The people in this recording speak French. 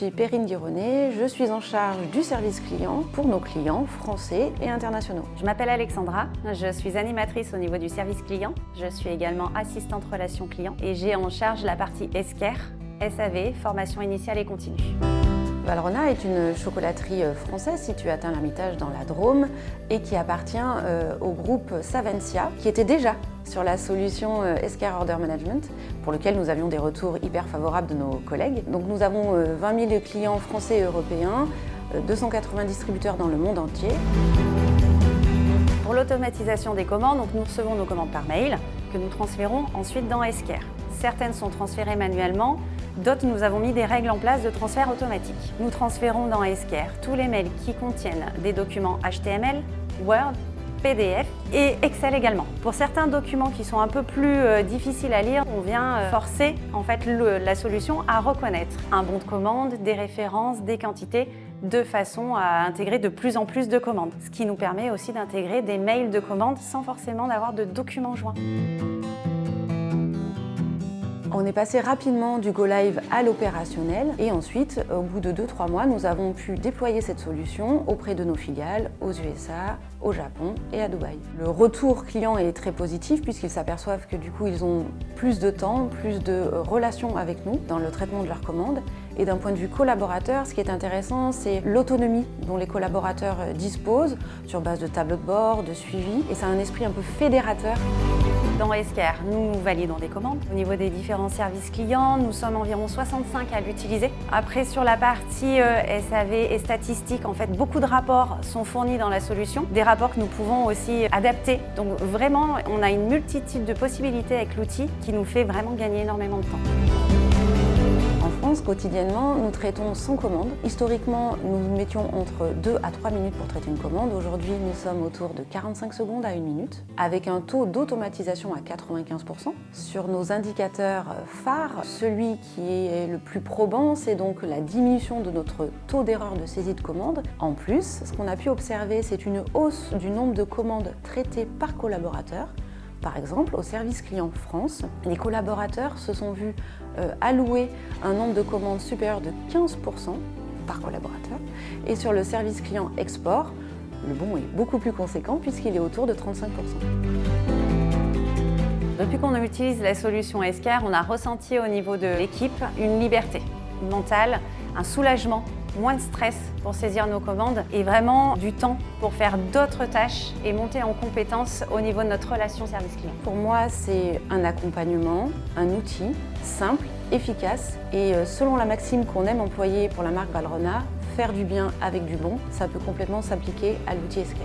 suis Perrine Guironnet, je suis en charge du service client pour nos clients français et internationaux. Je m'appelle Alexandra, je suis animatrice au niveau du service client. Je suis également assistante relations clients et j'ai en charge la partie Esquerre, SAV, formation initiale et continue. Valrhona est une chocolaterie française située à Tain-l'Hermitage dans la Drôme et qui appartient au groupe Savencia, qui était déjà sur la solution Esquerre Order Management, pour lequel nous avions des retours hyper favorables de nos collègues. Donc nous avons 20 000 clients français et européens, 280 distributeurs dans le monde entier. Pour l'automatisation des commandes, donc nous recevons nos commandes par mail que nous transférons ensuite dans Esquerre. Certaines sont transférées manuellement, d'autres nous avons mis des règles en place de transfert automatique. Nous transférons dans Esquerre tous les mails qui contiennent des documents HTML, Word, PDF et Excel également. Pour certains documents qui sont un peu plus difficiles à lire, on vient forcer en fait la solution à reconnaître un bon de commande, des références, des quantités, de façon à intégrer de plus en plus de commandes. Ce qui nous permet aussi d'intégrer des mails de commandes sans forcément d'avoir de documents joints. On est passé rapidement du Go Live à l'opérationnel et ensuite, au bout de 2-3 mois, nous avons pu déployer cette solution auprès de nos filiales aux USA, au Japon et à Dubaï. Le retour client est très positif puisqu'ils s'aperçoivent que du coup, ils ont plus de temps, plus de relations avec nous dans le traitement de leurs commandes. Et d'un point de vue collaborateur, ce qui est intéressant, c'est l'autonomie dont les collaborateurs disposent sur base de tableaux de bord, de suivi, et c'est un esprit un peu fédérateur. Dans Esquerre, nous validons des commandes. Au niveau des différents services clients, nous sommes environ 65 à l'utiliser. Après, sur la partie SAV et statistiques, en fait, beaucoup de rapports sont fournis dans la solution. Des rapports que nous pouvons aussi adapter. Donc vraiment, on a une multitude de possibilités avec l'outil qui nous fait vraiment gagner énormément de temps. En France, quotidiennement, nous traitons 100 commandes. Historiquement, nous mettions entre 2 à 3 minutes pour traiter une commande. Aujourd'hui, nous sommes autour de 45 secondes à 1 minute, avec un taux d'automatisation à 95%. Sur nos indicateurs phares, celui qui est le plus probant, c'est donc la diminution de notre taux d'erreur de saisie de commande. En plus, ce qu'on a pu observer, c'est une hausse du nombre de commandes traitées par collaborateur. Par exemple, au service client France, les collaborateurs se sont vus allouer un nombre de commandes supérieur de 15% par collaborateur. Et sur le service client export, le bond est beaucoup plus conséquent puisqu'il est autour de 35%. Depuis qu'on utilise la solution Esquerre, on a ressenti au niveau de l'équipe une liberté mentale, un soulagement, moins de stress pour saisir nos commandes et vraiment du temps pour faire d'autres tâches et monter en compétences au niveau de notre relation service client. Pour moi, c'est un accompagnement, un outil simple, efficace et selon la maxime qu'on aime employer pour la marque Valrhona, faire du bien avec du bon, ça peut complètement s'appliquer à l'outil Esquerre.